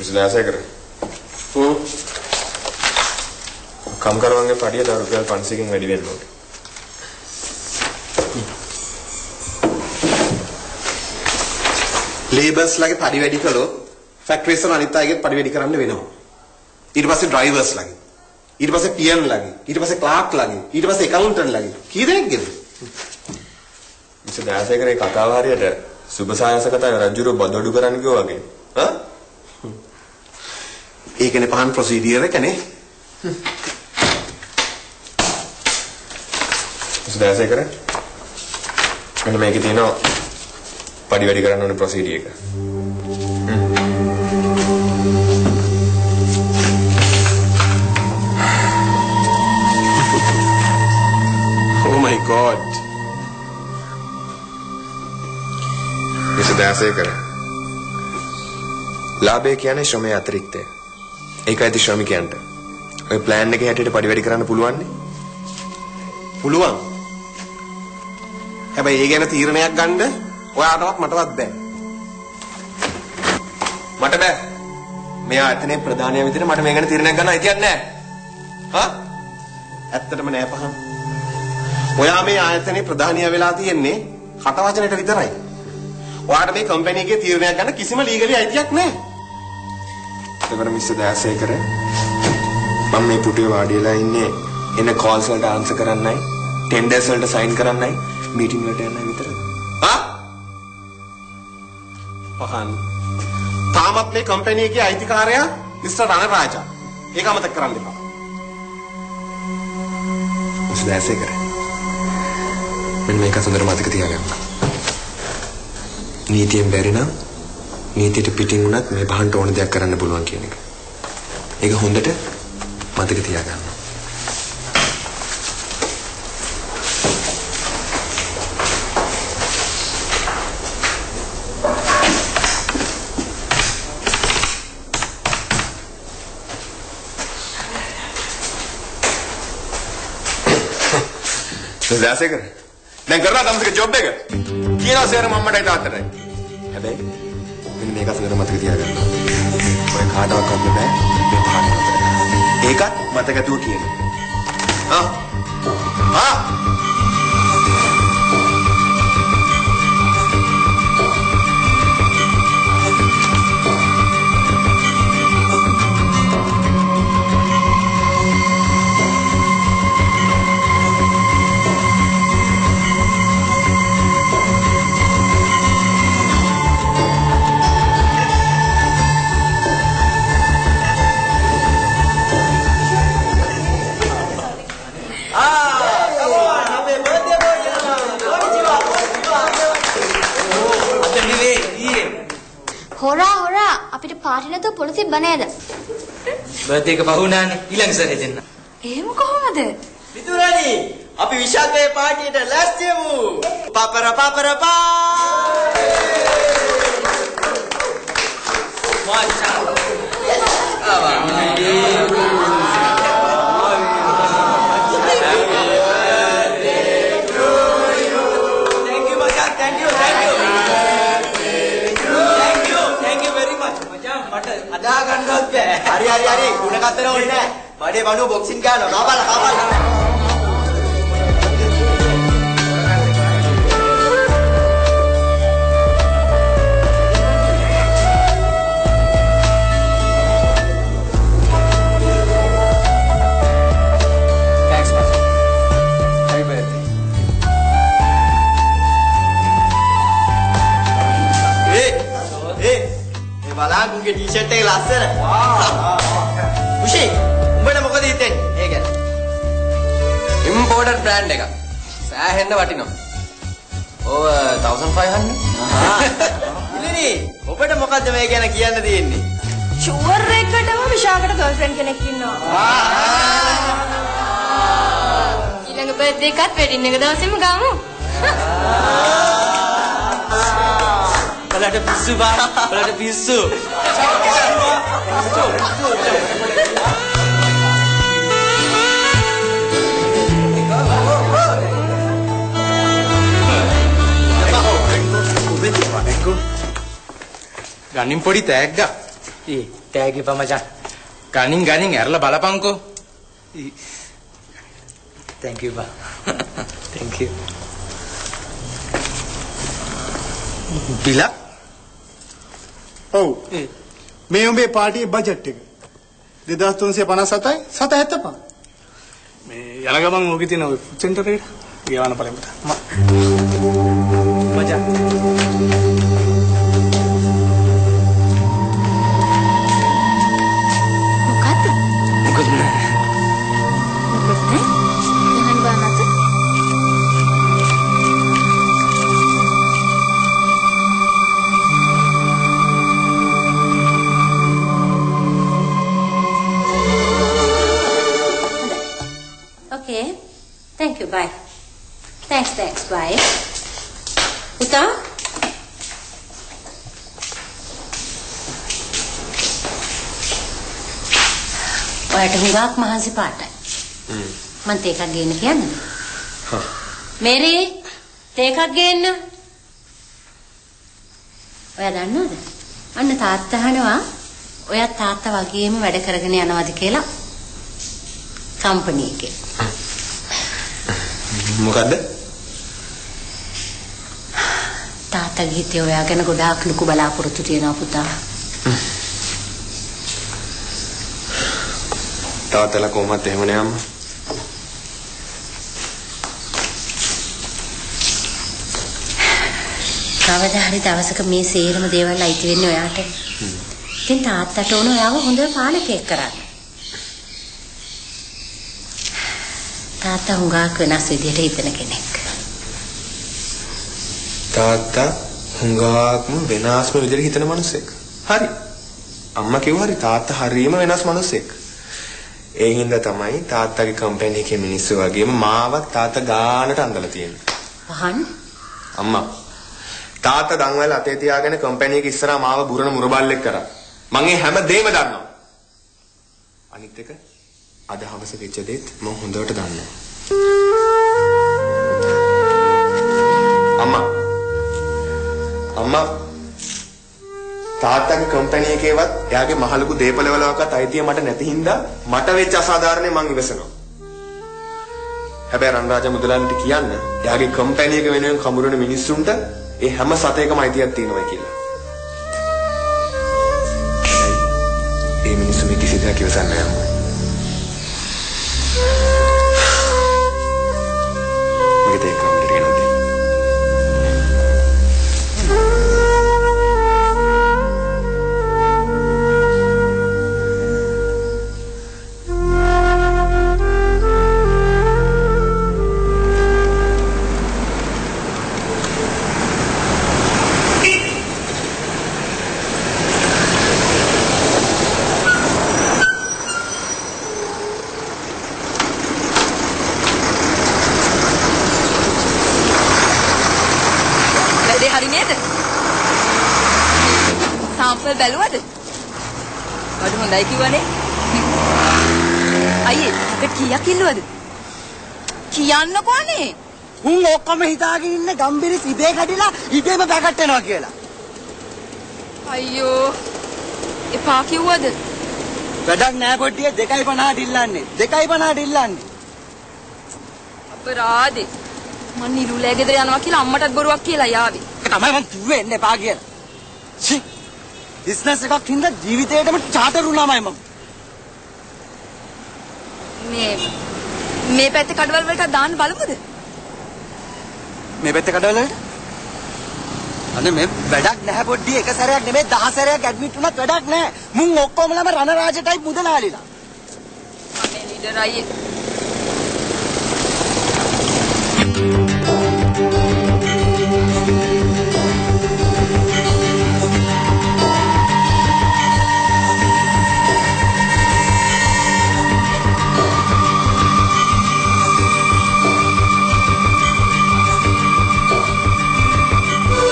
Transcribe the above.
Misalnya saya kira. Kamu kalau angge padi ada rupiah 500 yang wedi වෙන්න ඕනේ. Labours lagi padi wedi කළොත් factories වල අනිත් අයගේ පඩි වැඩි කරන්න වෙනවා. ඊට පස්සේ drivers lagi. ඊට පස්සේ PM lagi. ඊට පස්සේ clerk lagi. ඊට පස්සේ accountant lagi. කී දෙනෙක්ද? මිසදා සේකරේ කතාව හරියට සුබ සායස කතාවේ රජුරෝ බදොඩු කරන්න කිව්වා වගේ. හා? ඒකනේ පහන් procedure එකනේ. මිසදා සේකරේ මෙන්න මේකේ තියෙනවා පඩි වැඩි කරන්න ඕනේ procedure එක. Oh my God. මිසදා සේකරේ ලාභය කියන්නේ ශ්‍රමයේ අතිරික්තය. ඒකයි ශ්‍රමිකයන්ට. ඔය plan එකේ හැටියට පඩි වැඩි කරන්න පුළුවන් නේ? පුළුවන්. හැබැයි ඒ ගැන තීරණයක් ගන්න ඔයාටවත් මටවත් බෑ. මට බෑ. මෙයා එතනේ ප්‍රධානියා විදිහට මට මේ ගැන තීරණයක් ගන්න අයිතියක් නැහැ. හා? ඇත්තටම නෑ පහන්. ඔයා මේ ආයතනයේ ප්‍රධානියා වෙලා තියෙන්නේ කට වචනෙට විතරයි. ඔයාට මේ කම්පැනි එකේ තීරණයක් ගන්න කිසිම ලීගලි අයිතියක් නැහැ. ඒකට මිස්ටර් දාසේකර මම මේ පුටුවේ වාඩි වෙලා ඉන්නේ එන කෝල්ස් වලට ආන්සර් කරන්නයි, ටෙන්ඩර්ස් වලට සයින් කරන්නයි, මීටින් වලට යන්නයි විතරද? ආ? පහන්. තාමත් මේ කම්පැනි එකේ අයිතිකාරයා මිස්ටර් රණරාජා. ඒක අමතක කරන්න එපා. මිස්ටර් දාසේකර මෙන්න මේක සුන්දර මතක තියාගන්න. නීතියෙන් බැරි නම් නීතියට පිටින් වුණත් මේ බහන්ට ඕන දෙයක් කරන්න පුළුවන් කියන එක. ඒක හොඳට මතක තියාගන්න. දාසේකර දැන් කරලා තමසක ජොබ් එක කියනවා සර් මම්මටයි තාත්තටයි. හැබැයි මෙන්න මේක අසුනට මතක තියාගන්න. ඔය කාටවත් කරන්න බෑ මේ පහන අතර. ඒකත් මතකතුව කියන. හොරා අපිට පාටි නැතුව පොළ තිබ්බ නේද? බර්ත්ඩේ එක පහුණානේ ඊළඟ සැරේ දෙන්න. එහෙම කොහොමද? මිතුරනි අපි විශාකේ පාටියට ලෑස්ති වෙමු. පපර පා. අදා ගන්නවත් බෑ. හරි. ගුණ කතර ඕනේ නෑ. බඩේ බණුව බොක්සින් ගන්නවා. කාපල. Thanks, man. Happy birthday. Hey. බලන්න උගේ ටී-ෂර්ට් එක ලස්සන. උෂි උඹට මොකද හිතෙන්නේ? ඒ ගැන. ඉම්පෝර්ටඩ් බ්‍රෑන්ඩ් එකක්. සෑහෙන්න වටිනවා. ඔව් 1500. ඉලිනි ඔබට මොකද්ද මේ ගැන කියන්න තියෙන්නේ? ෂුවර් එකටම විශාකට ගර්ල්ෆ්‍රෙන්ඩ් කෙනෙක් ඉන්නවා. ඊළඟ බර්ත්ඩේ එකත් වෙඩින් එක දවසේම ගමු. බලට පිස්සු බා. බලට පිස්සු. ගන්නින් පොඩි තෑග්ගක්. තෑගි පමචන්. ගනින් ඇරලා බලපංකෝ. Thank you, bye. Thank you. Bila? ඔව්. මේ උඹේ පාටියේ බජට් එක 2357යි 775. මේ යන ගමන් ඕකේ තියෙන ඔය ෆුඩ් සෙන්ටර් එකට ගියවන පළමුට. මචං. මොකද නෑ යහන් බානත Okay. Thank you. Bye. Thanks. Bye. Uta? ඔයාට හුඟක් මහන්සි පාටයි. මං තේකක් ගේන්න කියන්නේ. හා. මේරි තේකක් ගේන්න. ඔයා දන්නවද? අන්න තාත්තා අහනවා ඔයා තාත්තා වගේම වැඩ කරගෙන යනවාද කියලා. කම්පැනි එකේ. මොකද්ද? තාත්තාගේ හිතේ ඔයා ගැන ගොඩාක් ලොකු බලාපොරොත්තු තියෙනවා පුතා. තාත්තලා කොහොමද එහෙමනේ අම්මා? කවදා හරි දවසක මේ සේරම දේවල් අයිති වෙන්නේ ඔයාට. ඉතින් තාත්තට ඕන ඔයාව හොඳ පාලකයෙක් කරන්න. තාත්තා හුඟක් වෙනස් විදියට හිතන කෙනෙක්. තාත්තා හුඟක්ම වෙනස්ම විදිහට හිතන මිනිසෙක්. හරි. අම්මා කිව්වා හරි තාත්තා හරියම වෙනස් මිනිසෙක්. ඒ හින්දා තමයි තාත්තගේ කම්පැනි එකේ මිනිස්සු වගේම මාවත් තාත්තා ගානට අඳලා තියෙන්නේ. පහන් අම්මා තාත්තා දන්වැල් අතේ තියාගෙන කම්පැනි එක ඉස්සරහා මාව බුරන මුරබල්ලෙක් කරා. මං ඒ හැම දෙයක්ම දන්නවා. අනිත් එක අද හවස වෙච්ච දෙත් මම හොඳට දන්නවා. අම්මා තාත්තගේ කම්පැනි එකේවත් එයාගේ මහලුකු දේපලවලවකත් අයිතිය මට නැති හින්දා මට වෙච්ච අසාධාරණේ මං ඉවසනවා. හැබැයි රන්රාජා මුදලාලිට කියන්න එයාගේ කම්පැනි එක වෙනුවෙන් කමුරුන මිනිස්සුන්ට ඒ හැම සතේකම අයිතියක් තියෙනවා කියලා. ඒ මිනිස්සු මේ කිසි දෙයක් ඉවසන්නේ නැහැ අම්මා. මගේ තේ කම්පැනි එක නේද? බැලුවද? වඩ හොඳයි කිව්වනේ. අයියේ අපිට කීයක් ඉල්ලුවද? කියන්නකෝනේ. උන් ඔක්කොම හිතාගෙන ඉන්න ගම්බිරි ඉබේ කඩිලා ඉබේම පැකට් වෙනවා කියලා. අයියෝ. එපා කිව්වද? වැඩක් නෑ පොඩ්ඩිය 2.50ට ඉල්ලන්නේ. 2.50ට ඉල්ලන්නේ. අපරාදේ. මං නිරුලේ ගෙදර යනවා කියලා අම්මටත් බොරුවක් කියලා යාවි. ඒක තමයි මං කිව්වේ එන්න එපා කියලා. චි බිස්නස් එකක් හින්දා ජීවිතේටම චාටර් වුණාමයි මම. මේ පැත්තේ කඩවල වලට දාන්න බලමුද? මේ පැත්තේ කඩවල වලට? අනේ මේ වැඩක් නැහැ පොඩ්ඩි එක සැරයක් නෙමෙයි 10 සැරයක් ඇඩ්මිට් වුණත් වැඩක් නැහැ. මුන් ඔක්කොමලම රණරාජ ටයිප් මුදලාලිලා. අනේ ලීඩර් අයියේ